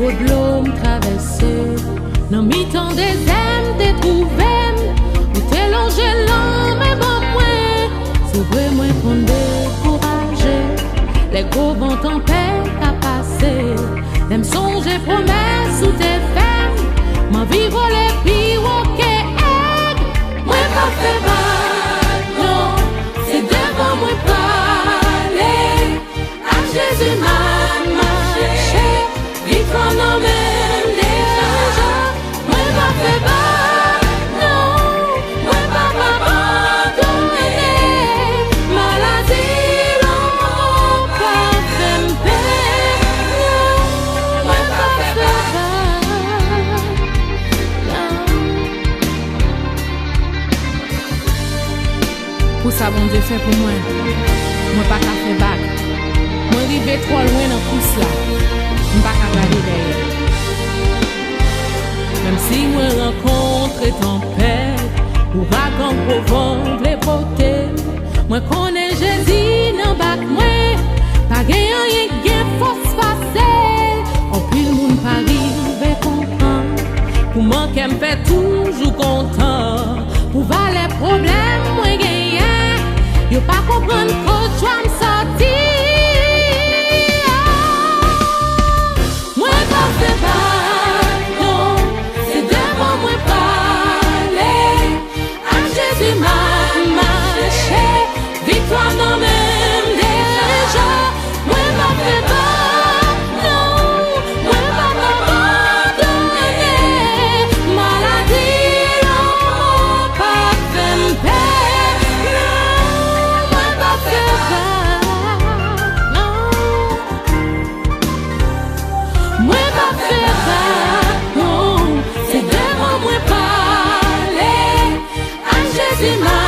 gros de l'homme traversé. Dans mi-temps des aimes, t'es trouvé. Ou t'es longé l'homme, mais bon, moi. C'est vrai, moi, qu'on découragé. Les gros vents tempêtes à passer. T'aimes songer, promesses ou tes femmes. M'en vivre les pires, ok, egg. Moi, pas fait mal, non. C'est devant moi, parler. À Jésus, m'a marché. Vite, on en même déjà. Moi, pas fait mal, non. Moi, pas abandonné. Maladie, l'homme, pas fait peine. Moi, pas fait mal, non. Pour ça, bon Dieu fait pour moi. Moi, pas qu'à faire bac. Moi, arrivé trop loin dans tout cela. Moi, pas qu'à regarder derrière. Même si moi rencontre tempête, ouragan, vent, les potés, moi connais Jésus dans bac moi, pas gagnant rien gain force facile. En plus le monde pas arrive comprendre, pour manquer me fait toujours content, pour voir les problèmes moi gagner, yo pas comprendre que je dois me sortir. Moi pas fait pas, non, c'est devant moi parler. À Jésus m'a marché, victoire non même déjà. Moi pas fait pas, non, moi pas abandonné. Maladie, non, pas fait peine, non, moi pas fait pas, non. Moi pas fait pas, non, c'est devant moi parler. À Jésus m'a